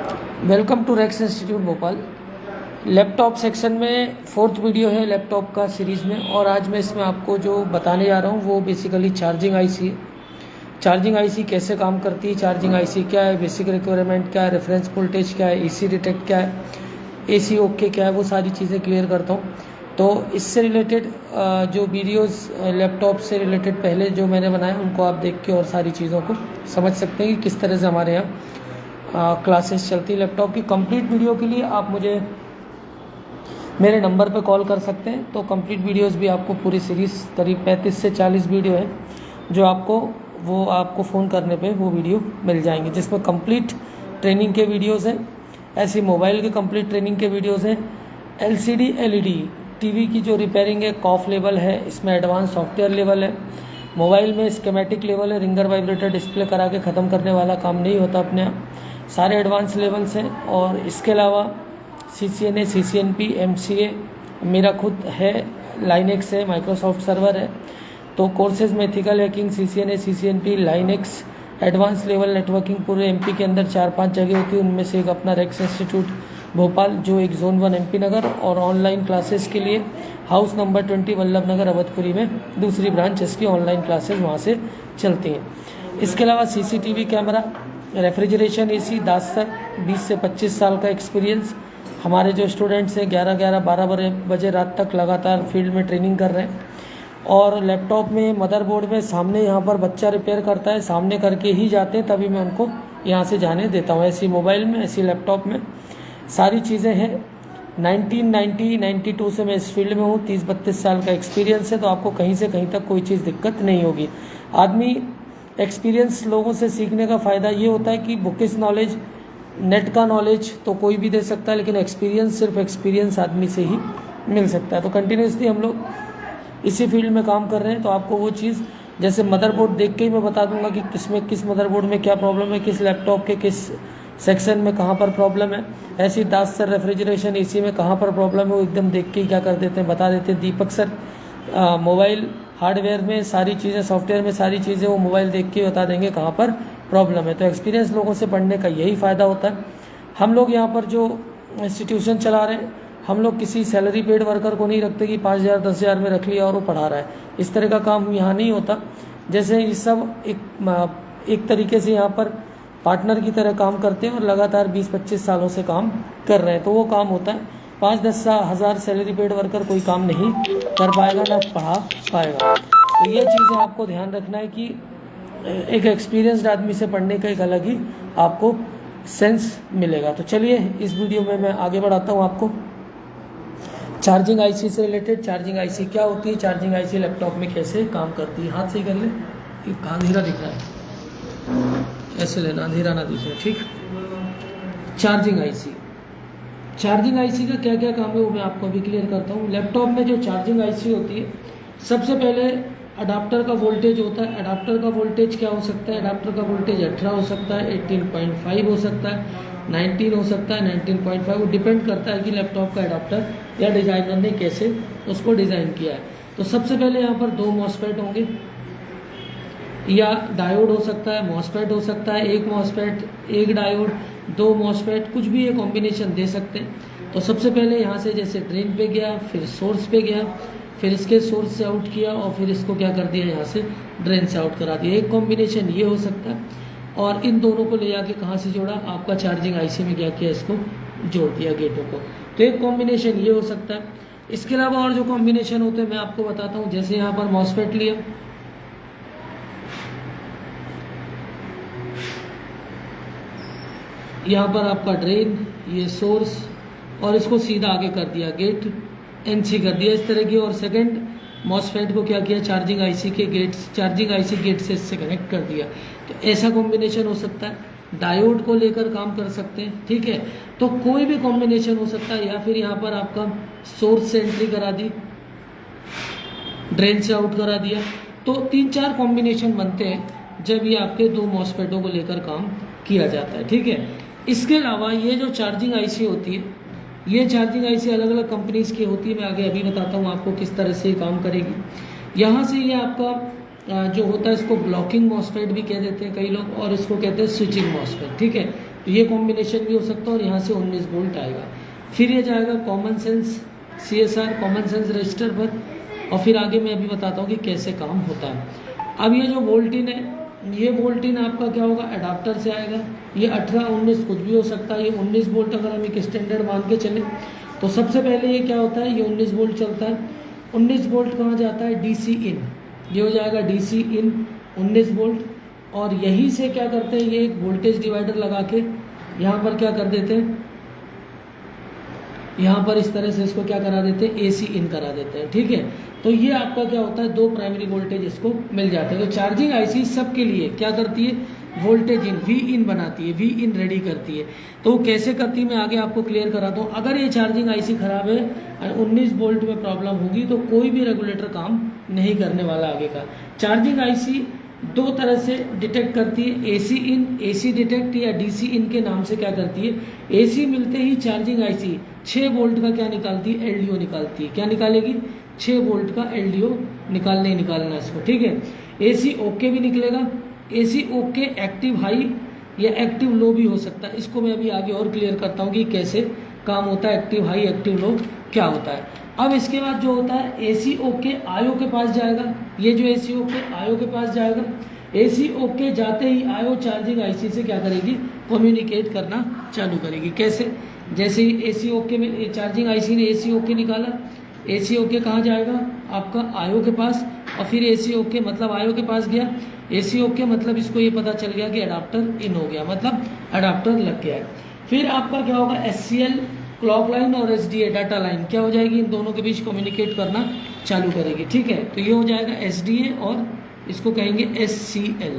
Welcome to Rex institute Bhopal. Laptop section में 4th video है laptop का सीरीज़ में, और आज मैं इसमें आपको जो बताने जा रहा हूँ वो बेसिकली चार्जिंग आईसी है। चार्जिंग आईसी कैसे काम करती है, चार्जिंग आईसी क्या है, बेसिक रिक्वायरमेंट क्या है, रेफरेंस वोल्टेज क्या है, ईसी डिटेक्ट क्या है, एसी ओके क्या है, वो सारी चीज़ें क्लियर करता हूँ। तो इससे रिलेटेड जो वीडियोस लैपटॉप से रिलेटेड पहले जो मैंने बनाए उनको आप देख के और सारी चीज़ों को समझ सकते हैं कि किस तरह से हमारे यहाँ क्लासेस चलती है लैपटॉप की। कंप्लीट वीडियो के लिए आप मुझे मेरे नंबर पे कॉल कर सकते हैं। तो कंप्लीट वीडियोस भी आपको पूरी सीरीज़ करीब 35 से 40 वीडियो है जो आपको फ़ोन करने पे वो वीडियो मिल जाएंगे, जिसमें कंप्लीट ट्रेनिंग के वीडियोस हैं। ऐसी मोबाइल के कंप्लीट ट्रेनिंग के वीडियोस हैं। LCD LED टीवी की जो रिपेयरिंग है, कॉफ लेवल है, इसमें एडवांस सॉफ्टवेयर लेवल है। मोबाइल में स्कीमेटिक लेवल है, रिंगर वाइब्रेटर डिस्प्ले करा के ख़त्म करने वाला काम नहीं होता अपने आप, सारे एडवांस लेवल्स हैं। और इसके अलावा CCNA, CCNP, MCA मेरा खुद है, लाइनेक्स है, माइक्रोसॉफ्ट सर्वर है। तो कोर्सेज में ethical hacking, CCNA, CCNP, Linux, advance level networking पूरे MP के अंदर 4-5 जगह होती है। उनमें से एक अपना रेक्स इंस्टीट्यूट भोपाल जो एक Zone 1 MP नगर, और ऑनलाइन क्लासेस के लिए हाउस नंबर 20 वल्लभ नगर अवधपुरी में दूसरी ब्रांच, इसकी ऑनलाइन क्लासेस वहाँ से चलती हैं। इसके अलावा CCTV कैमरा, रेफ्रिजरेशन AC, 20 से 25 साल का एक्सपीरियंस। हमारे जो स्टूडेंट्स हैं 11-11, 12 बजे रात तक लगातार फील्ड में ट्रेनिंग कर रहे हैं। और लैपटॉप में मदरबोर्ड में सामने यहाँ पर बच्चा रिपेयर करता है, सामने करके ही जाते हैं, तभी मैं उनको यहाँ से जाने देता हूँ। ऐसी मोबाइल में, ऐसी लैपटॉप में सारी चीज़ें हैं। 1992 से मैं इस फील्ड में हूँ, 30-32 साल का एक्सपीरियंस है। तो आपको कहीं से कहीं तक कोई चीज़ दिक्कत नहीं होगी। आदमी एक्सपीरियंस लोगों से सीखने का फ़ायदा ये होता है कि बुकिश नॉलेज, नेट का नॉलेज तो कोई भी दे सकता है, लेकिन एक्सपीरियंस सिर्फ एक्सपीरियंस आदमी से ही मिल सकता है। तो कंटिन्यूसली हम लोग इसी फील्ड में काम कर रहे हैं। तो आपको वो चीज़, जैसे मदरबोर्ड देख के ही मैं बता दूंगा कि किस मदरबोर्ड में क्या प्रॉब्लम है, किस लैपटॉप के किस सेक्शन में कहाँ पर प्रॉब्लम है। ऐसी दास सर रेफ्रिजरेशन AC में कहाँ पर प्रॉब्लम है वो एकदम देख के ही क्या कर देते हैं, बता देते हैं। दीपक सर मोबाइल हार्डवेयर में सारी चीज़ें, सॉफ्टवेयर में सारी चीज़ें वो मोबाइल देख के बता देंगे कहाँ पर प्रॉब्लम है। तो एक्सपीरियंस लोगों से पढ़ने का यही फ़ायदा होता है। हम लोग यहाँ पर जो इंस्टीट्यूशन चला रहे हैं, हम लोग किसी सैलरी पेड वर्कर को नहीं रखते कि 5,000 10,000 में रख लिया और वो पढ़ा रहा है। इस तरह का काम यहाँ नहीं होता। जैसे ये सब एक तरीके से यहाँ पर पार्टनर की तरह काम करते हैं और लगातार 20-25 सालों से काम कर रहे हैं। तो वो काम होता है। 5-10 हज़ार सैलरी पेड वर्कर कोई काम नहीं कर पाएगा, ना पढ़ा पाएगा। तो ये चीज़ें आपको ध्यान रखना है कि एक एक्सपीरियंस्ड आदमी से पढ़ने का एक अलग ही आपको सेंस मिलेगा। तो चलिए इस वीडियो में मैं आगे बढ़ाता हूँ आपको चार्जिंग आईसी से रिलेटेड। चार्जिंग आईसी क्या होती है, चार्जिंग आईसी लैपटॉप में कैसे काम करती है। हाथ से ही कर ले, कहाँ अंधेरा दिख रहा है, ऐसे लेना, अंधेरा ना दिखे, ठीक। चार्जिंग आईसी, चार्जिंग आईसी का क्या क्या काम है वो मैं आपको अभी क्लियर करता हूँ। लैपटॉप में जो चार्जिंग आईसी होती है, सबसे पहले अडाप्टर का वोल्टेज होता है। अडाप्टर का वोल्टेज क्या हो सकता है, अडाप्टर का वोल्टेज 18 हो सकता है, 18.5 हो सकता है, 19 हो सकता है, 19.5। वो डिपेंड करता है कि लैपटॉप का अडाप्टर या डिज़ाइनर ने कैसे उसको डिज़ाइन किया है। तो सबसे पहले यहाँ पर 2 मॉसफेट होंगे, या डायोड हो सकता है, मॉसफेट हो सकता है, 1 मॉसफेट, 1 डायोड, 2 मॉसफेट, कुछ भी ये कॉम्बिनेशन दे सकते हैं। तो सबसे पहले यहाँ से जैसे ड्रेन पे गया, फिर सोर्स पे गया, फिर इसके सोर्स से आउट किया, और फिर इसको क्या कर दिया, यहाँ से ड्रेन से आउट करा दिया। एक कॉम्बिनेशन ये हो सकता है। और इन दोनों को ले जाके कहाँ से जोड़ा, आपका चार्जिंग आईसी में क्या किया, इसको जोड़ दिया गेटों को। तो एक कॉम्बिनेशन ये हो सकता है। इसके अलावा और जो कॉम्बिनेशन होते हैं मैं आपको बताता हूँ। जैसे यहाँ पर मॉसफेट लिया, यहाँ पर आपका ड्रेन, ये सोर्स, और इसको सीधा आगे कर दिया, गेट NC कर दिया इस तरह की। और सेकंड मॉसफेट को क्या किया, चार्जिंग आईसी के गेट, चार्जिंग आईसी गेट से इससे कनेक्ट कर दिया। तो ऐसा कॉम्बिनेशन हो सकता है। डायोड को लेकर काम कर सकते हैं, ठीक है। तो कोई भी कॉम्बिनेशन हो सकता है। या फिर यहाँ पर आपका सोर्स से एंट्री करा दी, ड्रेन से आउट करा दिया। तो 3-4 कॉम्बिनेशन बनते हैं जब ये आपके 2 मॉसफेटों को लेकर काम किया जाता है, ठीक है। इसके अलावा ये जो चार्जिंग आईसी होती है, ये चार्जिंग आईसी अलग अलग कंपनीज की होती है। मैं आगे अभी बताता हूँ आपको किस तरह से ये काम करेगी। यहाँ से ये आपका जो होता है, इसको ब्लॉकिंग मॉसफेट भी कह देते हैं कई लोग, और इसको कहते हैं स्विचिंग मॉसफेट, ठीक है। तो ये कॉम्बिनेशन भी हो सकता है और यहाँ से 19 वोल्ट आएगा। फिर ये जाएगा common sense CSR common sense register पर, और फिर आगे मैं अभी बताता हूँ कि कैसे काम होता है। अब ये जो वोल्टिन है, ये वोल्टिन आपका क्या होगा, अडाप्टर से आएगा। ये 18 19 कुछ भी हो सकता है। ये 19 वोल्ट अगर हम एक स्टैंडर्ड मान के चलें तो सबसे पहले ये क्या होता है, ये 19 वोल्ट चलता है। 19 वोल्ट कहाँ जाता है, DC इन, ये हो जाएगा DC इन 19 वोल्ट। और यहीं से क्या करते हैं, ये एक वोल्टेज डिवाइडर लगा के यहाँ पर क्या कर देते हैं, यहाँ पर इस तरह से इसको क्या करा देते हैं, AC इन करा देते हैं। ठीक है, तो ये आपका क्या होता है, 2 प्राइमरी वोल्टेज इसको मिल जाते हैं। तो चार्जिंग IC सबके लिए क्या करती है, वोल्टेज इन V इन बनाती है, V इन रेडी करती है। तो वो कैसे करती है मैं आगे आपको क्लियर कराता हूँ। अगर ये चार्जिंग IC खराब है और 19 वोल्ट में प्रॉब्लम होगी तो कोई भी रेगुलेटर काम नहीं करने वाला आगे का। चार्जिंग IC 2 तरह से डिटेक्ट करती है, AC इन, AC डिटेक्ट या DC इन के नाम से क्या करती है। AC मिलते ही चार्जिंग IC 6 वोल्ट का क्या निकालती है, LDO निकालती है। क्या निकालेगी, 6 वोल्ट का LDO निकालना ही निकालना इसको। ठीक है, AC ओके भी निकलेगा। AC ओके एक्टिव हाई या एक्टिव लो भी हो सकता है। इसको मैं अभी आगे और क्लियर करता हूँ कि कैसे काम होता है, एक्टिव हाई एक्टिव लो क्या होता है। अब इसके बाद जो होता है AC ओके आयो के पास जाएगा। ये जो AC ओके आयो के पास जाएगा, AC ओके जाते ही आयो चार्जिंग IC से क्या करेगी, कम्युनिकेट करना चालू करेगी। कैसे, जैसे ही AC ओके में चार्जिंग IC ने AC ओके निकाला, AC ओके कहाँ जाएगा, आपका आयो के पास, और फिर AC ओके मतलब आयो के पास गया। AC ओके मतलब इसको ये पता चल गया कि अडाप्टर इन हो गया, मतलब अडाप्टर लग गया है। फिर आपका क्या होगा, SCL क्लॉक लाइन और SDA डाटा लाइन क्या हो जाएगी, इन दोनों के बीच कम्युनिकेट करना चालू करेगी। ठीक है, तो ये हो जाएगा SDA और इसको कहेंगे SCL।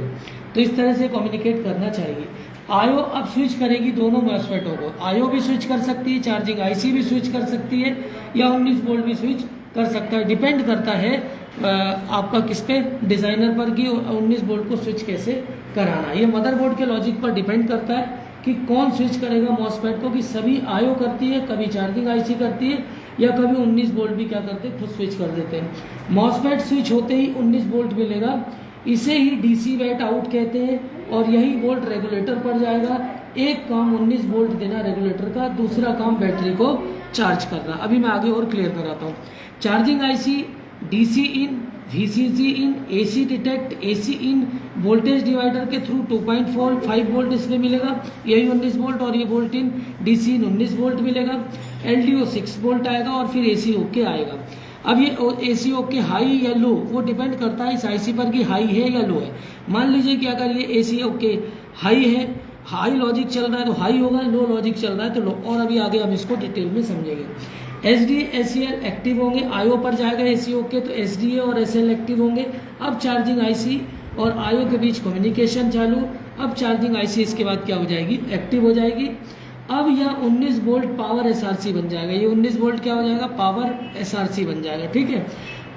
तो इस तरह से कम्युनिकेट करना चाहिए। आयो अब स्विच करेगी दोनों मॉस्फेटों को। आयो भी स्विच कर सकती है, चार्जिंग IC भी स्विच कर सकती है, या 19 वोल्ट भी स्विच कर सकता है। डिपेंड करता है आपका किस पे, डिज़ाइनर पर कि 19 वोल्ट को स्विच कैसे कराना है। ये मदरबोर्ड के लॉजिक पर डिपेंड करता है कि कौन स्विच करेगा मॉस्फेट को, कि सभी आयो करती है, कभी चार्जिंग IC करती है, या कभी 19 वोल्ट भी क्या करते हैं, खुद स्विच कर देते हैं। मॉस्फेट स्विच होते ही 19 वोल्ट मिलेगा, इसे ही DC वेट आउट कहते हैं, और यही वोल्ट रेगुलेटर पर जाएगा। एक काम 19 वोल्ट देना रेगुलेटर का, दूसरा काम बैटरी को चार्ज करना। अभी मैं आगे और क्लियर कराता हूँ। चार्जिंग IC DC इन, VCC इन, AC डिटेक्ट, AC इन वोल्टेज डिवाइडर के थ्रू 2.45 वोल्ट इसमें मिलेगा, यही 19 वोल्ट, और ये वोल्ट इन DC इन 19 वोल्ट मिलेगा। LDO 6 वोल्ट आएगा, और फिर AC ओके आएगा। अब ये AC ओके हाई या लो वो डिपेंड करता है इस IC पर कि हाई है या लो है। मान लीजिए कि अगर ये AC ओके हाई है, हाई लॉजिक चल रहा है तो हाई होगा, लो लॉजिक चल रहा है तो लो। और अभी आगे हम इसको डिटेल में समझेंगे। SDA SCL एक्टिव होंगे, आयो पर जाएगा AC ओके, तो SDA और SL एक्टिव होंगे। अब चार्जिंग IC और आयो के बीच कम्युनिकेशन चालू। अब चार्जिंग IC इसके बाद क्या हो जाएगी, एक्टिव हो जाएगी। अब यह 19 वोल्ट पावर SRC बन जाएगा। ये 19 वोल्ट क्या हो जाएगा, पावर SRC बन जाएगा। ठीक है,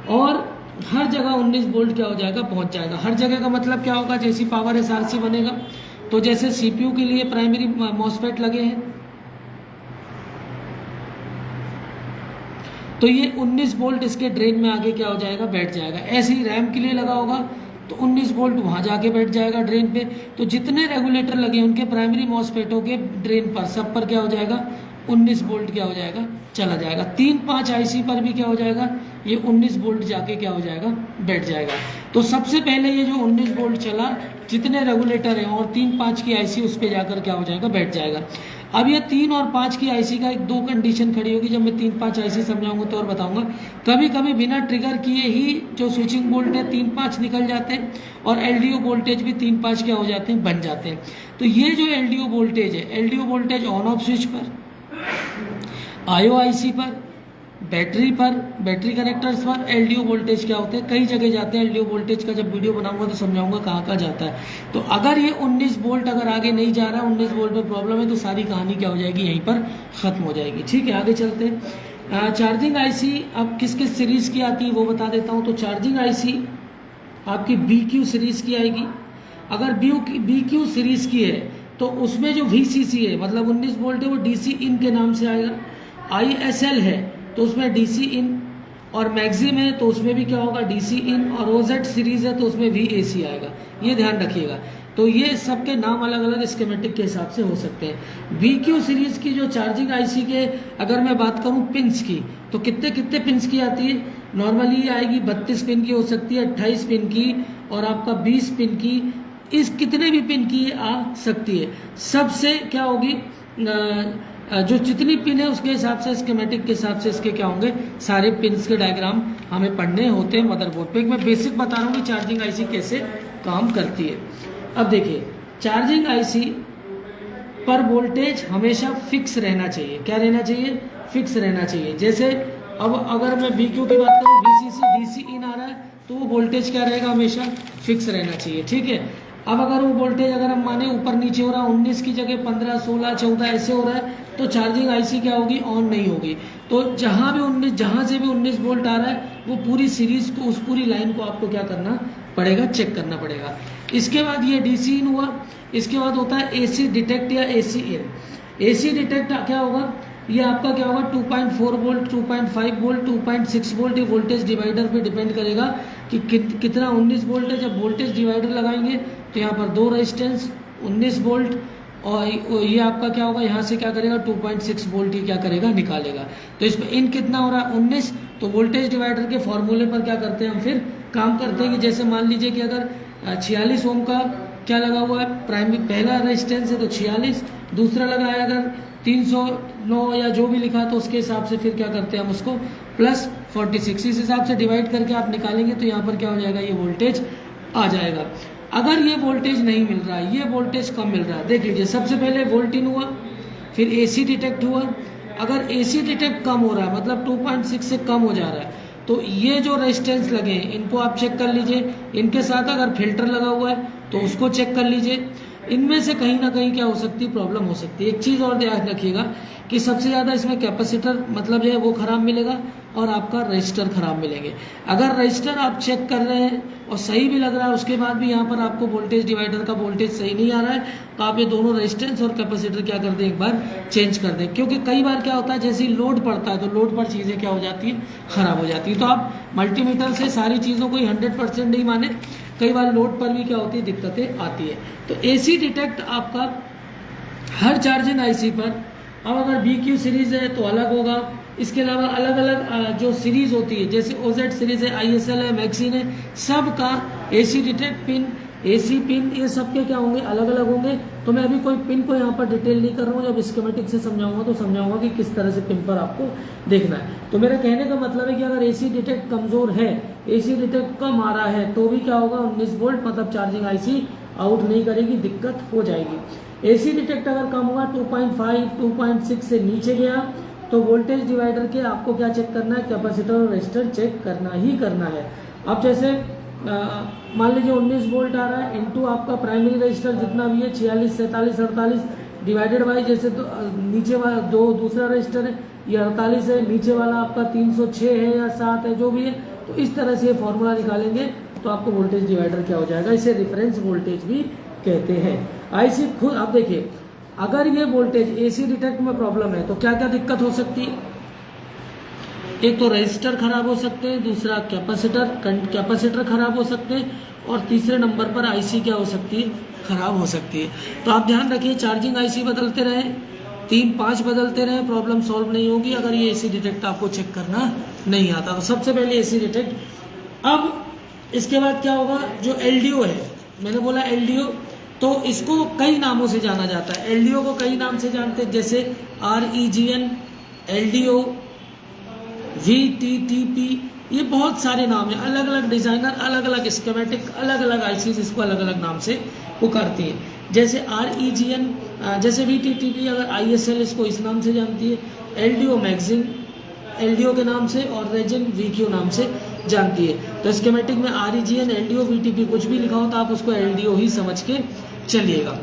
और हर जगह 19 वोल्ट क्या हो जाएगा, पहुंच जाएगा। हर जगह का मतलब क्या होगा, जैसी पावर SRC बनेगा तो जैसे CPU के लिए प्राइमरी मॉस्फेट लगे हैं तो ये 19 वोल्ट इसके ड्रेन में आगे क्या हो जाएगा, बैठ जाएगा। ऐसे ही रैम के लिए लगा होगा तो 19 वोल्ट वहाँ जाके बैठ जाएगा ड्रेन पे। तो जितने रेगुलेटर लगे उनके प्राइमरी मॉस्फेटों के ड्रेन पर सब पर क्या हो जाएगा, 19 वोल्ट क्या हो जाएगा, चला जाएगा। 3-5 IC पर भी क्या हो जाएगा, ये 19 वोल्ट जाके क्या हो जाएगा, बैठ जाएगा। तो सबसे पहले ये जो 19 वोल्ट चला, जितने रेगुलेटर हैं और 3-5 की IC उस पर जाकर क्या हो जाएगा, बैठ जाएगा। अब ये 3 और 5 की IC का 2 कंडीशन खड़ी होगी। जब मैं 3-5 IC समझाऊंगा तो और बताऊंगा। कभी कभी बिना ट्रिगर किए ही जो स्विचिंग वोल्ट है 3-5 निकल जाते हैं, और LDO वोल्टेज भी 3-5 क्या हो जाते हैं, बन जाते हैं। तो ये जो LDO वोल्टेज है, LDO voltage on off switch पर, आयो IC पर, बैटरी पर, बैटरी कनेक्टर्स पर LDO वोल्टेज क्या होते हैं, कई जगह जाते हैं। LDO वोल्टेज का जब वीडियो बनाऊंगा तो समझाऊंगा कहाँ कहाँ जाता है। तो अगर ये 19 वोल्ट अगर आगे नहीं जा रहा है, 19 वोल्ट में प्रॉब्लम है, तो सारी कहानी क्या हो जाएगी, यहीं पर ख़त्म हो जाएगी। ठीक है, आगे चलते हैं। चार्जिंग IC अब किस किस सीरीज़ की आती है वो बता देता हूँ। तो चार्जिंग IC आपकी BQ सीरीज़ की आएगी। अगर BQ सीरीज़ की है तो उसमें जो VCC है मतलब 19 वोल्ट है वो DC इन के नाम से आएगा। ISL है तो उसमें DC इन, और मैक्सिम है तो उसमें भी क्या होगा, DC इन, और OZ सीरीज़ है तो उसमें VAC आएगा। ये ध्यान रखिएगा। तो ये सबके नाम अलग अलग स्कीमेटिक के हिसाब से हो सकते हैं। BQ सीरीज की जो चार्जिंग आईसी के अगर मैं बात करूं पिंस की, तो कितने कितने पिंस की आती है? नॉर्मली ये आएगी 32 पिन की हो सकती है, 28 पिन की और आपका 20 पिन की, इस कितने भी पिन की आ सकती है। सबसे क्या होगी जो जितनी पिन है उसके हिसाब से स्कीमेटिक के हिसाब से इसके क्या होंगे, सारे पिन्स के डायग्राम हमें पढ़ने होते हैं मदरबोर्ड पे। मैं बेसिक बता रहा हूँ कि चार्जिंग आईसी कैसे काम करती है। अब देखिए, चार्जिंग आईसी पर वोल्टेज हमेशा फिक्स रहना चाहिए। क्या रहना चाहिए? फिक्स रहना चाहिए। जैसे अब अगर मैं BQ की बात करूँ, VCC DC इन आ रहा है तो वो वोल्टेज क्या रहेगा? हमेशा फिक्स रहना चाहिए, ठीक है। अब अगर वो वोल्टेज अगर हम माने ऊपर नीचे हो रहा है, 19 की जगह 15, 16, 14 ऐसे हो रहा है, तो चार्जिंग आईसी क्या होगी? ऑन नहीं होगी। तो जहाँ से भी 19 वोल्ट आ रहा है वो पूरी सीरीज को, उस पूरी लाइन को आपको क्या करना पड़ेगा? चेक करना पड़ेगा। इसके बाद ये DC इन हुआ। इसके बाद होता है AC डिटेक्ट या AC इन। AC डिटेक्ट क्या होगा? ये आपका क्या होगा? 2.4 वोल्ट, 2.5 वोल्ट, 2.6 वोल्ट। ये वोल्टेज डिवाइडर पे डिपेंड करेगा कि कितना 19 वोल्ट है। जब वोल्टेज डिवाइडर लगाएंगे तो यहाँ पर 2 रेजिस्टेंस 19 वोल्ट, और ये आपका क्या होगा? यहाँ से क्या करेगा? 2.6 वोल्ट ही क्या करेगा? निकालेगा। तो इसमें इन कितना हो रहा है? 19। तो वोल्टेज डिवाइडर के फॉर्मूले पर क्या करते हैं हम फिर काम करते हैं कि जैसे मान लीजिए कि अगर 46 ओम का क्या लगा हुआ है, प्राइमरी पहला रेजिस्टेंस है तो 46, दूसरा लगा है अगर 309 या जो भी लिखा तो उसके हिसाब से फिर क्या करते हैं हम उसको प्लस 46, इस हिसाब से डिवाइड करके आप निकालेंगे तो यहाँ पर क्या हो जाएगा? ये वोल्टेज आ जाएगा। अगर ये वोल्टेज नहीं मिल रहा है, ये वोल्टेज कम मिल रहा है, देख लीजिए सबसे पहले वोल्ट इन हुआ, फिर AC डिटेक्ट हुआ। अगर AC डिटेक्ट कम हो रहा है मतलब 2.6 से कम हो जा रहा है, तो ये जो रेजिस्टेंस लगे हैं इनको आप चेक कर लीजिए। इनके साथ अगर फिल्टर लगा हुआ है तो उसको चेक कर लीजिए। इनमें से कहीं ना कहीं क्या हो सकती है? प्रॉब्लम हो सकती है। एक चीज़ और ध्यान रखिएगा कि सबसे ज़्यादा इसमें कैपेसिटर मतलब जो है वो ख़राब मिलेगा और आपका रजिस्टर ख़राब मिलेंगे। अगर रजिस्टर आप चेक कर रहे हैं और सही भी लग रहा है, उसके बाद भी यहाँ पर आपको वोल्टेज डिवाइडर का वोल्टेज सही नहीं आ रहा है, तो आप ये दोनों रेजिस्टेंस और कैपेसिटर क्या कर दें? एक बार चेंज कर दें। क्योंकि कई बार क्या होता है, जैसे ही लोड पड़ता है तो लोड पर चीज़ें क्या हो जाती हैं? ख़राब हो जाती है। तो आप मल्टीमीटर से सारी चीज़ों को 100% नहीं माने, कई बार लोड पर भी क्या होती है? दिक्कतें आती है। तो AC डिटेक्ट आपका हर चार्जिंग आईसी पर, अब अगर BQ सीरीज है तो अलग होगा। इसके अलावा अलग अलग जो सीरीज होती है, जैसे OZ सीरीज है, ISL है, मैक्सिन है, सब का AC detect pin, AC pin, ये सब के क्या होंगे? अलग अलग होंगे। तो मैं अभी कोई पिन को यहाँ पर डिटेल नहीं कर रहा हूँ, जब स्कीमेटिक से समझाऊंगा तो समझाऊंगा कि किस तरह से पिन पर आपको देखना है। तो मेरा कहने का मतलब है कि अगर AC डिटेक्ट कमज़ोर है, AC डिटेक्ट कम आ रहा है, तो भी क्या होगा? 19 वोल्ट मतलब चार्जिंग आईसी आउट नहीं करेगी, दिक्कत हो जाएगी। AC डिटेक्ट अगर कम हुआ 2.5, 2.6 से नीचे गया तो वोल्टेज डिवाइडर के आपको क्या चेक करना है? कैपेसिटर और रेजिस्टर चेक करना ही करना है। अब जैसे मान लीजिए 19 वोल्ट आ रहा है, इनटू आपका प्राइमरी रेजिस्टर जितना भी है 46, 47, 48 डिवाइडेड बाई जैसे तो नीचे वाला दूसरा रेजिस्टर है ये 48 है, नीचे वाला आपका 306 है या 7 है, जो भी है। तो इस तरह से फॉर्मूला निकालेंगे तो आपको वोल्टेज डिवाइडर क्या हो जाएगा? इसे रेफरेंस वोल्टेज भी कहते हैं। आईसी खुद आप देखिए, अगर ये वोल्टेज AC डिटेक्ट में प्रॉब्लम है तो क्या क्या दिक्कत हो सकती है? एक तो रजिस्टर खराब हो सकते हैं, दूसरा कैपेसिटर खराब हो सकते हैं, और तीसरे नंबर पर आईसी क्या हो सकती है? खराब हो सकती है। तो आप ध्यान रखिए, चार्जिंग आईसी बदलते रहें, 3-5 बदलते रहें, प्रॉब्लम सॉल्व नहीं होगी अगर ये AC डिटेक्ट आपको चेक करना नहीं आता। तो सबसे पहले AC डिटेक्ट। अब इसके बाद क्या होगा? जो LDO है, मैंने बोला LDO, तो इसको कई नामों से जाना जाता है। LDO को कई नाम से जानते हैं, जैसे REGN, LDO, VTTP, ये बहुत सारे नाम हैं। अलग अलग डिज़ाइनर, अलग अलग स्कीमेटिक, अलग अलग आईसीज इसको अलग अलग नाम से पुकारती है। जैसे REGN, जैसे VTTP अगर ISL इसको इस नाम से जानती है, LDO मैक्सिन LDO के नाम से, और रेजन VQ नाम से जानती है। तो स्कीमेटिक में REGN, LDO, VTP कुछ भी लिखा हो तो आप उसको LDO ही समझ के चलिएगा।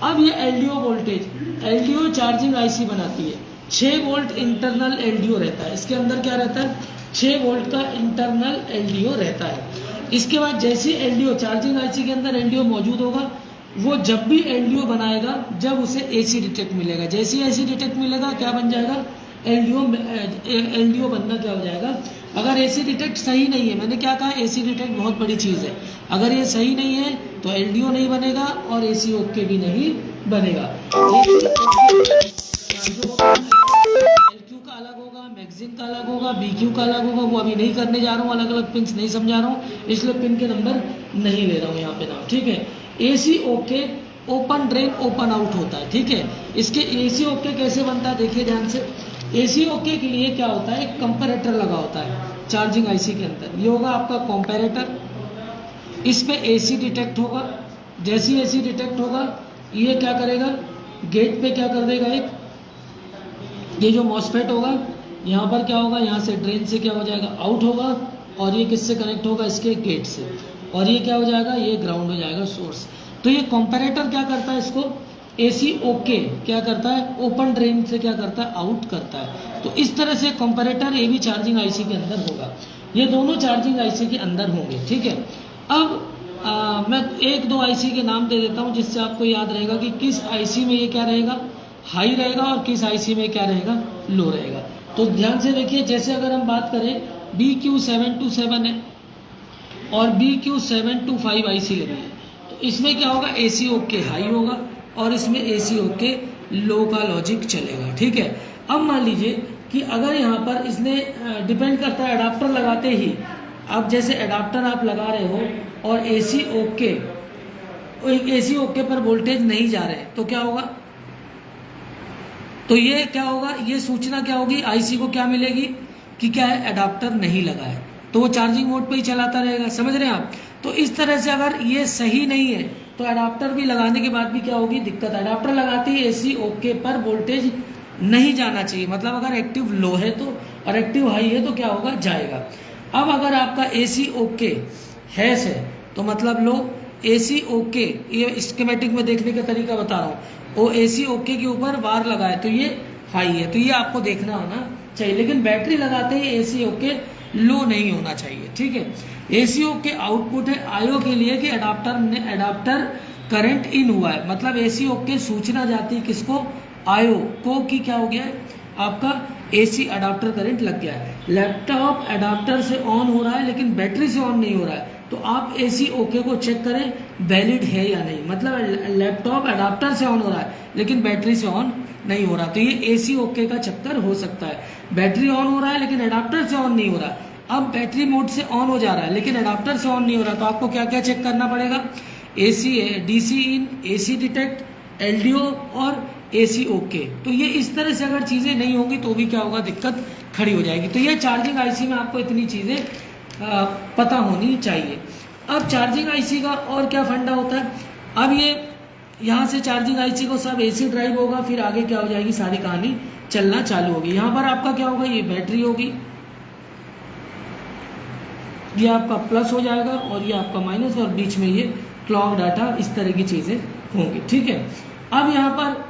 अब ये LDO voltage, LDO charging IC बनाती है। 6 वोल्ट इंटरनल LDO रहता है, इसके अंदर क्या रहता है? 6 वोल्ट का इंटरनल LDO रहता है। इसके बाद जैसे LDO चार्जिंग आईसी के अंदर LDO मौजूद होगा, वो जब भी LDO बनाएगा जब उसे AC डिटेक्ट मिलेगा, जैसे ही AC डिटेक्ट मिलेगा क्या बन जाएगा? LDO बनना क्या हो जाएगा? अगर AC डिटेक्ट सही नहीं है, मैंने क्या कहा? AC डिटेक्ट बहुत बड़ी चीज़ है। अगर ये सही नहीं है तो एलडीओ नहीं बनेगा और एसी ओके भी नहीं बनेगा। एलक्यू का अलग होगा, मैगजीन का अलग होगा, बीक्यू का अलग होगा, वो अभी नहीं करने जा रहा हूँ, अलग अलग पिन नहीं समझा रहा हूँ, इसलिए पिन के नंबर नहीं ले रहा हूँ यहाँ पे नाम, ठीक है। AC okay open drain open out होता है, ठीक है। इसके एसी ओके कैसे बनता है देखिए ध्यान से। एसी ओके के लिए क्या होता है, एक कंपैरेटर लगा होता है चार्जिंग आईसी के अंदर, ये होगा आपका कंपैरेटर। इस पे एसी डिटेक्ट होगा, जैसे ही एसी डिटेक्ट होगा ये क्या करेगा, गेट पे क्या कर देगा, एक ये जो मॉसफेट होगा यहाँ पर क्या होगा, यहाँ से ड्रेन से क्या हो जाएगा, आउट होगा, और ये किससे कनेक्ट होगा, इसके गेट से, और ये क्या हो जाएगा, ये ग्राउंड हो जाएगा, सोर्स। तो ये कंपैरेटर क्या करता है, इसको एसी ओके क्या करता है, ओपन ड्रेन से क्या करता है, आउट करता है। तो इस तरह से कंपैरेटर ये भी चार्जिंग आईसी के अंदर होगा, ये दोनों चार्जिंग आईसी के अंदर होंगे, ठीक है। अब मैं एक दो आईसी के नाम दे देता हूँ जिससे आपको याद रहेगा कि किस आईसी में ये क्या रहेगा, हाई रहेगा, और किस आईसी में क्या रहेगा, लो रहेगा। तो ध्यान से देखिए, जैसे अगर हम बात करें BQ727 है और BQ725 आईसी लगी है, तो इसमें क्या होगा, एसी ओके हाई होगा और इसमें एसी ओके लो का लॉजिक चलेगा, ठीक है। अब मान लीजिए कि अगर यहाँ पर इसने डिपेंड करता है अडाप्टर लगाते ही, अब जैसे अडाप्टर आप लगा रहे हो और एसी ओके पर वोल्टेज नहीं जा रहे, तो क्या होगा, तो ये क्या होगा, ये सूचना क्या होगी, आईसी को क्या मिलेगी कि क्या है, अडाप्टर नहीं लगा है, तो वो चार्जिंग मोड पे ही चलाता रहेगा, समझ रहे हैं आप। तो इस तरह से अगर ये सही नहीं है तो अडाप्टर भी लगाने के बाद भी क्या होगी, दिक्कत। अडाप्टर लगाते ही एसी ओके पर वोल्टेज नहीं जाना चाहिए, मतलब अगर एक्टिव लो है तो, और एक्टिव हाई है तो क्या होगा, जाएगा। अब अगर आपका एसी ओके हैश है तो मतलब लो, एसी ओके, ये स्कीमेटिक में देखने का तरीका बता रहा हूँ, वो एसी ओके के ऊपर बार लगा है तो ये हाई है, तो ये आपको देखना होना चाहिए। लेकिन बैटरी लगाते ही एसी ओके लो नहीं होना चाहिए, ठीक है। एसी ओके आउटपुट है आईओ के लिए कि अडाप्टर करंट इन हुआ है, मतलब एसी ओके सूचना जाती है किसको, आईओ को, कि क्या हो गया है, आपका एसी अडाप्टर करंट लग गया है। लैपटॉप अडाप्टर से ऑन हो रहा है लेकिन बैटरी से ऑन नहीं हो रहा है, तो आप एसी ओके को चेक करें वैलिड है या नहीं, मतलब लैपटॉप अडाप्टर से ऑन हो रहा है लेकिन बैटरी से ऑन नहीं हो रहा, तो ये एसी ओके का चक्कर हो सकता है। बैटरी ऑन हो रहा है लेकिन अडाप्टर से ऑन नहीं हो रहा, अब बैटरी मोड से ऑन हो जा रहा है लेकिन अडाप्टर से ऑन नहीं हो रहा, तो आपको क्या क्या चेक करना पड़ेगा, एसी डीसी इन, एसी डिटेक्ट, एलडीओ और एसी ओके। तो ये इस तरह से अगर चीज़ें नहीं होंगी तो भी क्या होगा, दिक्कत खड़ी हो जाएगी। तो ये चार्जिंग आईसी में आपको इतनी चीज़ें पता होनी चाहिए। अब चार्जिंग आईसी का और क्या फंडा होता है, अब ये यहाँ से चार्जिंग आईसी को सब एसी ड्राइव होगा, फिर आगे क्या हो जाएगी, सारी कहानी चलना चालू होगी। यहाँ पर आपका क्या होगा, ये बैटरी होगी, ये आपका प्लस हो जाएगा और ये आपका माइनस, और बीच में ये क्लॉक डाटा, इस तरह की चीज़ें होंगी, ठीक है। अब यहाँ पर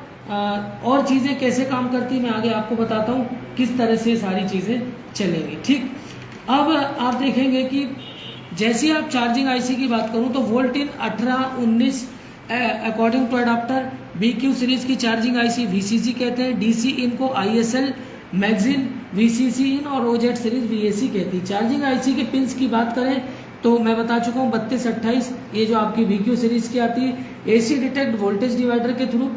और चीज़ें कैसे काम करती है मैं आगे आपको बताता हूँ, किस तरह से सारी चीज़ें चलेंगी, ठीक। अब आप देखेंगे कि जैसे आप चार्जिंग आईसी की बात करूँ तो volt in 18-19 according to adapter, BQ series की चार्जिंग आईसी VCC कहते हैं, DC इन को ISL मैगजीन, VCC इन और OZ सीरीज VAC कहती है। चार्जिंग आईसी के पिंस की बात करें तो मैं बता चुका हूँ 32-28, ये जो आपकी BQ सीरीज की आती है, AC डिटेक्ट वोल्टेज डिवाइडर के थ्रू,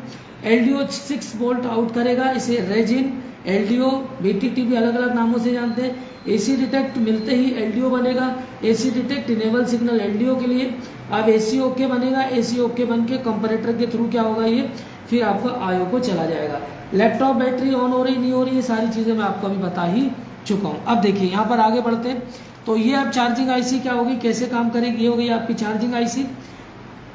LDO 6 वोल्ट आउट करेगा, इसे रेजिन, LDO, BTT भी अलग अलग नामों से जानते हैं। AC डिटेक्ट मिलते ही LDO बनेगा, AC detect enable signal LDO के लिए, अब AC ओके बनेगा, AC ओके बन के कंपैरेटर के थ्रू क्या होगा, ये फिर आपका आईओ को चला जाएगा। लैपटॉप बैटरी ऑन हो रही नहीं हो रही, ये सारी चीज़ें मैं आपको अभी बता ही चुका हूँ। अब देखिए यहाँ पर आगे बढ़ते हैं, तो ये अब चार्जिंग आईसी क्या होगी, कैसे काम करेगी, ये हो गई आपकी चार्जिंग आईसी।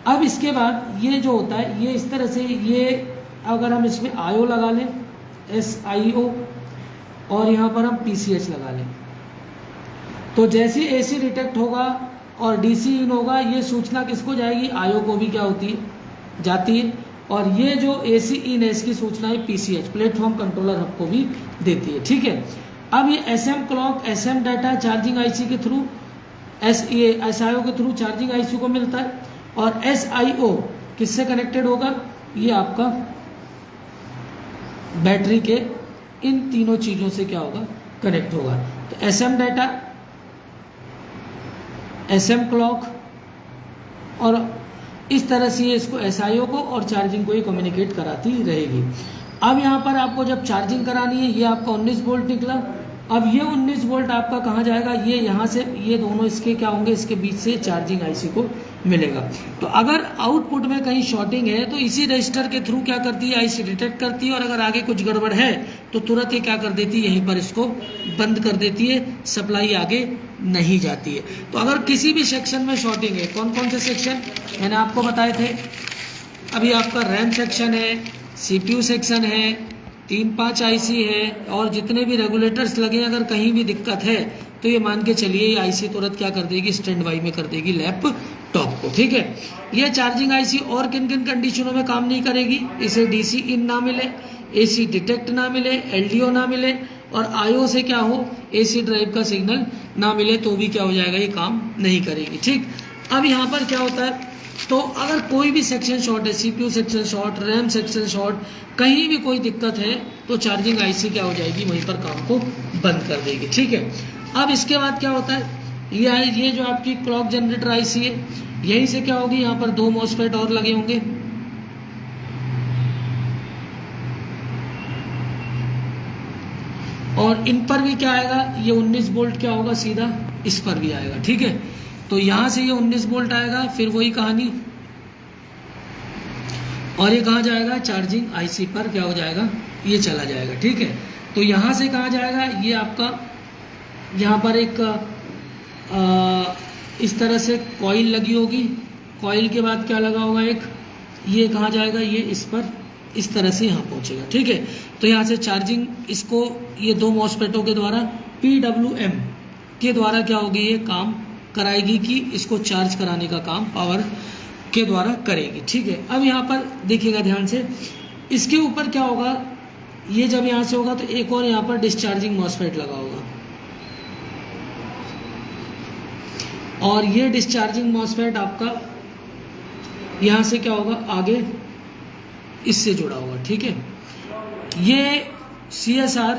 अब इसके बाद ये जो होता है, ये इस तरह से, ये अगर हम इसमें आईओ लगा लें, SIO, और यहाँ पर हम PCH लगा लें, तो जैसे AC डिटेक्ट होगा और DC इन होगा, ये सूचना किसको जाएगी, आईओ को भी क्या होती है, जाती है, और ये जो AC इन है इसकी सूचना है PCH, प्लेटफॉर्म कंट्रोलर हब को भी देती है, ठीक है। अब ये SM clock, SM data charging IC के थ्रू, SIO के थ्रू चार्जिंग आईसी को मिलता है, और SIO किससे कनेक्टेड होगा, ये आपका बैटरी के इन तीनों चीज़ों से क्या होगा, कनेक्ट होगा। तो SM डाटा, SM क्लॉक और इस तरह से ये इसको SIO को और चार्जिंग को ये कम्युनिकेट कराती रहेगी। अब यहाँ पर आपको जब चार्जिंग करानी है, ये आपका 19 वोल्ट निकला। अब ये 19 वोल्ट आपका कहाँ जाएगा, ये यहाँ से, ये दोनों इसके क्या होंगे, इसके बीच से चार्जिंग IC को मिलेगा। तो अगर आउटपुट में कहीं शॉर्टिंग है तो इसी रजिस्टर के थ्रू क्या करती है, IC डिटेक्ट करती है, और अगर आगे कुछ गड़बड़ है तो तुरंत ये क्या कर देती है, यहीं पर इसको बंद कर देती है, सप्लाई आगे नहीं जाती है। तो अगर किसी भी सेक्शन में शॉर्टिंग है, कौन कौन से सेक्शन मैंने आपको बताए थे, अभी आपका रैम सेक्शन है, CPU सेक्शन है, 3-5 IC है, और जितने भी रेगुलेटर्स लगे, अगर कहीं भी दिक्कत है तो ये मान के चलिए ये IC तुरंत क्या कर देगी, स्टैंड बाई में कर देगी लैपटॉप को। ठीक है, ये चार्जिंग IC और किन किन कंडीशनों में काम नहीं करेगी, इसे DC इन ना मिले, AC डिटेक्ट ना मिले, LDO ना मिले, और IO से क्या हो, AC ड्राइव का सिग्नल ना मिले तो भी क्या हो जाएगा, ये काम नहीं करेगी। ठीक, अब यहाँ पर क्या होता है, तो अगर कोई भी सेक्शन शॉर्ट है, CPU section short, RAM section short, कहीं भी कोई दिक्कत है तो चार्जिंग IC क्या हो जाएगी, वहीं पर काम को बंद कर देगी। ठीक है, अब इसके बाद क्या होता है, ये जो आपकी क्लॉक जनरेटर IC है, यहीं से क्या होगी, यहाँ पर 2 MOSFET और लगे होंगे, और इन पर भी क्या आएगा, ये 19 वोल्ट क्या होगा, सीधा इस पर भी आएगा। ठीक है, तो यहाँ से ये 19 वोल्ट आएगा, फिर वही कहानी, और ये कहाँ जाएगा, चार्जिंग IC पर क्या हो जाएगा, ये चला जाएगा। ठीक है, तो यहाँ से कहाँ जाएगा, ये आपका यहाँ पर एक इस तरह से कॉइल लगी होगी, कॉइल के बाद क्या लगा होगा एक, ये कहाँ जाएगा, ये इस पर इस तरह से यहाँ पहुँचेगा। ठीक है, तो यहाँ से चार्जिंग इसको ये 2 MOSFETों के द्वारा PWM के द्वारा क्या होगी, ये काम कराएगी कि इसको चार्ज कराने का काम पावर के द्वारा करेगी। ठीक है, अब यहाँ पर देखिएगा ध्यान से, इसके ऊपर क्या होगा, ये जब यहाँ से होगा तो एक और यहाँ पर डिस्चार्जिंग MOSFET लगा होगा, और ये डिस्चार्जिंग MOSFET आपका यहाँ से क्या होगा, आगे इससे जुड़ा होगा। ठीक है, ये CSR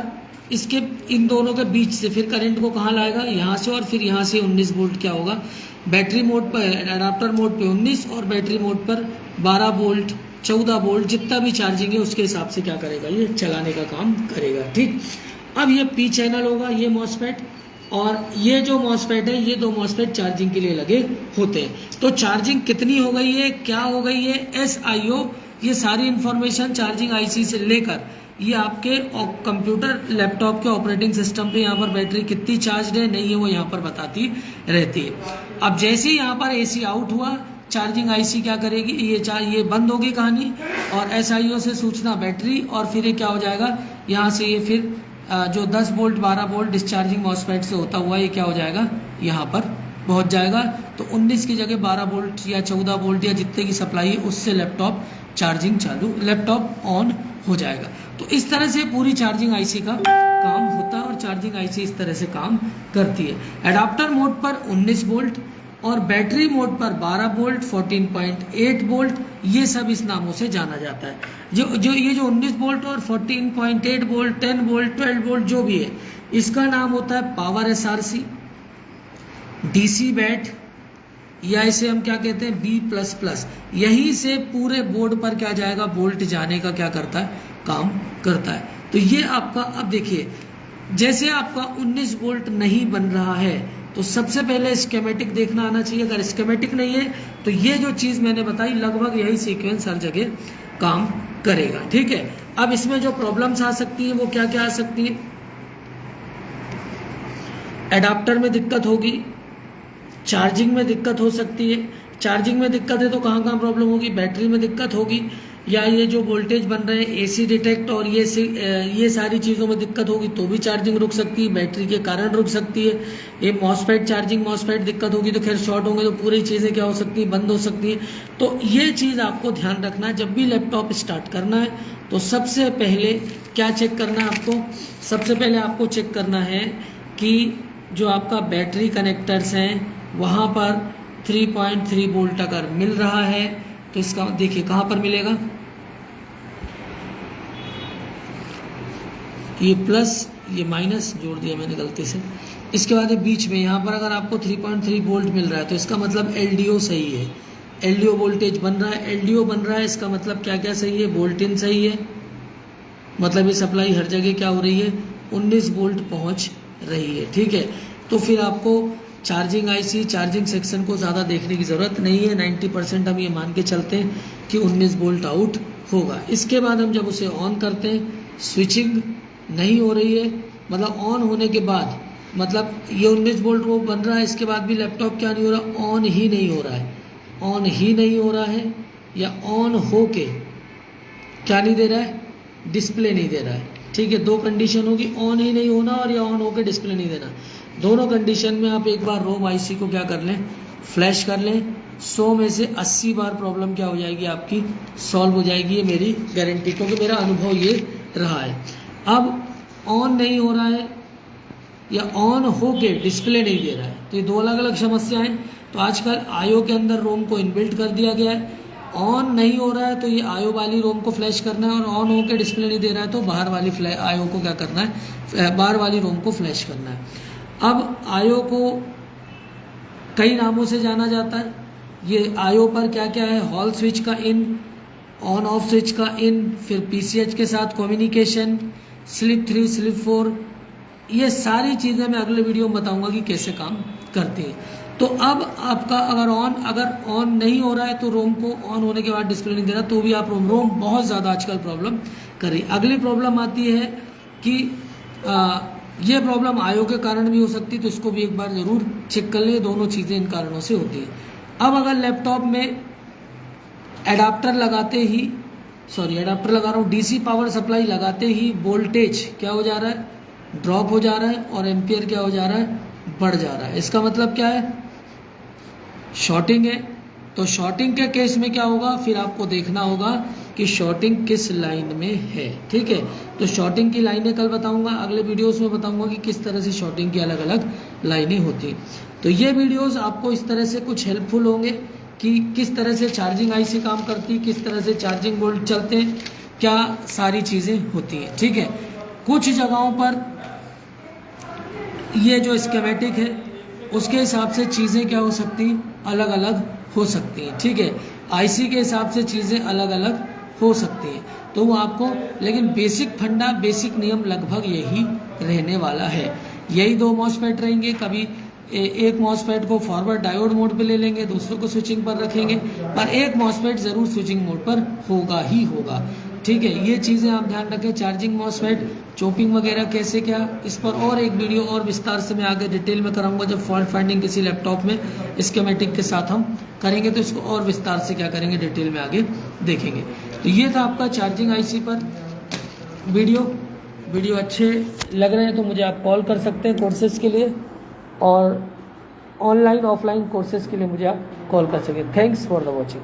इसके इन दोनों के बीच से फिर करंट को कहाँ लाएगा, यहाँ से, और फिर यहाँ से 19 वोल्ट क्या होगा, बैटरी मोड पर, अडाप्टर मोड पे 19 और बैटरी मोड पर 12 वोल्ट 14 वोल्ट जितना भी चार्जिंग है उसके हिसाब से क्या करेगा, ये चलाने का काम करेगा। ठीक, अब ये P चैनल होगा, ये MOSFET, और ये जो MOSFET है, ये 2 MOSFET चार्जिंग के लिए लगे होते हैं। तो चार्जिंग कितनी हो गई है, क्या हो गई है, SIO, ये सारी इंफॉर्मेशन चार्जिंग IC से लेकर ये आपके कंप्यूटर लैपटॉप के ऑपरेटिंग सिस्टम पे यहाँ पर बैटरी कितनी चार्ज है नहीं है वो यहाँ पर बताती रहती है। अब जैसे ही यहाँ पर AC आउट हुआ, चार्जिंग IC क्या करेगी, ये बंद होगी कहानी, और SIO से सूचना बैटरी, और फिर ये क्या हो जाएगा, यहाँ से ये फिर जो 10 वोल्ट 12 वोल्ट डिस्चार्जिंग MOSFET से होता हुआ ये क्या हो जाएगा, यहाँ पर पहुँच जाएगा। तो 19 की जगह 12 वोल्ट या 14 वोल्ट या जितने की सप्लाई है उससे लैपटॉप चार्जिंग चालू, लैपटॉप ऑन हो जाएगा। तो इस तरह से पूरी चार्जिंग IC का काम होता है, और चार्जिंग IC इस तरह से काम करती है। एडाप्टर मोड पर 19 वोल्ट और बैटरी मोड पर 12 वोल्ट 14.8 वोल्ट, ये सब इस नामों से जाना जाता है। जो ये जो 19 वोल्ट और 14.8 वोल्ट 10 वोल्ट 12 वोल्ट जो भी है, इसका नाम होता है पावर SRC, DC बैट, या इसे हम क्या कहते हैं B++। यहीं से पूरे बोर्ड पर क्या जाएगा, वोल्ट जाने का क्या करता है, काम करता है। तो ये आपका, अब देखिए जैसे आपका 19 वोल्ट नहीं बन रहा है तो सबसे पहले स्कीमेटिक देखना आना चाहिए। अगर स्कीमेटिक नहीं है तो ये जो चीज़ मैंने बताई लगभग यही सीक्वेंस हर जगह काम करेगा। ठीक है, अब इसमें जो प्रॉब्लम्स आ सकती है वो क्या क्या आ सकती है, एडाप्टर में दिक्कत होगी, चार्जिंग में दिक्कत हो सकती है। चार्जिंग में दिक्कत है तो कहाँ कहाँ प्रॉब्लम होगी, बैटरी में दिक्कत होगी, या ये जो वोल्टेज बन रहे हैं AC डिटेक्ट और ये सारी चीज़ों में दिक्कत होगी तो भी चार्जिंग रुक सकती है, बैटरी के कारण रुक सकती है। ये MOSFET चार्जिंग MOSFET दिक्कत होगी तो खैर शॉर्ट होंगे तो पूरी चीज़ें क्या हो सकती है, बंद हो सकती है। तो ये चीज़ आपको ध्यान रखना है, जब भी लैपटॉप स्टार्ट करना है तो सबसे पहले क्या चेक करना है आपको, सबसे पहले आपको चेक करना है कि जो आपका बैटरी कनेक्टर्स हैं वहाँ पर 3.3 वोल्ट अगर मिल रहा है तो इसका देखिए कहाँ पर मिलेगा, ये प्लस ये माइनस जोड़ दिया मैंने गलती से। इसके बाद बीच में यहाँ पर अगर आपको 3.3 वोल्ट मिल रहा है तो इसका मतलब LDO सही है, LDO वोल्टेज बन रहा है, LDO बन रहा है, इसका मतलब क्या क्या सही है, वोल्ट इन सही है, मतलब ये सप्लाई हर जगह क्या हो रही है, 19 वोल्ट पहुंच रही है। ठीक है, तो फिर आपको चार्जिंग आईसी, चार्जिंग सेक्शन को ज़्यादा देखने की ज़रूरत नहीं है, 90% हम ये मान के चलते हैं कि 19 वोल्ट आउट होगा। इसके बाद हम जब उसे ऑन करते हैं, स्विचिंग नहीं हो रही है, मतलब ऑन होने के बाद मतलब ये 19 वोल्ट वो बन रहा है, इसके बाद भी लैपटॉप क्या नहीं हो रहा, ऑन ही नहीं हो रहा है, ऑन ही नहीं हो रहा है, या ऑन हो के क्या नहीं दे रहा है, डिस्प्ले नहीं दे रहा है। ठीक है, दो कंडीशन होगी, ऑन ही नहीं होना और या ऑन होकर डिस्प्ले नहीं देना। दोनों कंडीशन में आप एक बार रोम आईसी को क्या कर लें, फ्लैश कर लें, 100 में से 80 बार प्रॉब्लम क्या हो जाएगी आपकी, सॉल्व हो जाएगी। ये मेरी गारंटी, क्योंकि मेरा अनुभव ये रहा है। अब ऑन नहीं हो रहा है या ऑन हो के डिस्प्ले नहीं दे रहा है, तो ये दो अलग अलग समस्याएं। तो आजकल आईओ के अंदर रोम को इनबिल्ट कर दिया गया है, ऑन नहीं हो रहा है तो ये आईओ वाली रोम को फ्लैश करना है, और ऑन होकर डिस्प्ले नहीं दे रहा है तो बाहर वाली आईओ को क्या करना है, बाहर वाली रोम को फ्लैश करना है। अब आईओ को कई नामों से जाना जाता है। ये आईओ पर क्या क्या है, हॉल स्विच का इन, ऑन ऑफ स्विच का इन, फिर पीसीएच के साथ कम्युनिकेशन, स्लिप 3 स्लिप 4, ये सारी चीज़ें मैं अगले वीडियो में बताऊंगा कि कैसे काम करती है। तो अब आपका अगर ऑन नहीं हो रहा है तो रोम को ऑन होने के बाद डिस्प्ले नहीं दे रहा, तो भी आप रोम बहुत ज़्यादा आजकल प्रॉब्लम कर रही। अगली प्रॉब्लम आती है कि ये प्रॉब्लम आईओ के कारण भी हो सकती है, तो इसको भी एक बार ज़रूर चेक कर लें, दोनों चीज़ें इन कारणों से होती है। अब अगर लैपटॉप में एडाप्टर लगाते ही, एडाप्टर लगा रहा हूँ, डीसी पावर सप्लाई लगाते ही वोल्टेज क्या हो जा रहा है, ड्रॉप हो जा रहा है, और एम्पियर क्या हो जा रहा है, बढ़ जा रहा है। इसका मतलब क्या है, शॉर्टिंग है। तो शॉर्टिंग के केस में क्या होगा, फिर आपको देखना होगा कि शॉर्टिंग किस लाइन में है। ठीक है, तो शॉर्टिंग की लाइनें कल बताऊंगा, अगले वीडियोस में बताऊंगा कि किस तरह से शॉर्टिंग की अलग अलग लाइनें होती हैं। तो ये वीडियोस आपको इस तरह से कुछ हेल्पफुल होंगे कि किस तरह से चार्जिंग आईसी काम करती है, किस तरह से चार्जिंग बोर्ड चलते हैं, क्या सारी चीज़ें होती हैं। ठीक है, कुछ जगहों पर ये जो स्कीमेटिक है उसके हिसाब से चीज़ें क्या हो सकती, अलग अलग हो सकती हैं। ठीक है, आईसी के हिसाब से चीज़ें अलग अलग हो सकती हैं, तो वो आपको, लेकिन बेसिक फंडा, बेसिक नियम लगभग यही रहने वाला है। यही दो मॉसफेट रहेंगे, कभी एक मॉसफेट को फॉरवर्ड डायोड मोड पे ले लेंगे, दूसरों को स्विचिंग पर रखेंगे, पर एक मॉसफेट ज़रूर स्विचिंग मोड पर होगा ही होगा। ठीक है, ये चीज़ें आप ध्यान रखें। चार्जिंग मॉसफेट, चोपिंग वगैरह कैसे क्या, इस पर और एक वीडियो और विस्तार से मैं आगे डिटेल में कराऊंगा। जब फॉल्ट फाइंडिंग किसी लैपटॉप में स्कीमेटिक के साथ हम करेंगे तो इसको और विस्तार से क्या करेंगे, डिटेल में आगे देखेंगे। तो ये था आपका चार्जिंग आईसी पर वीडियो अच्छे लग रहे हैं तो मुझे आप कॉल कर सकते हैं कोर्सेज के लिए, और ऑनलाइन ऑफलाइन कोर्सेज के लिए मुझे आप कॉल कर सकें। Thanks for the watching.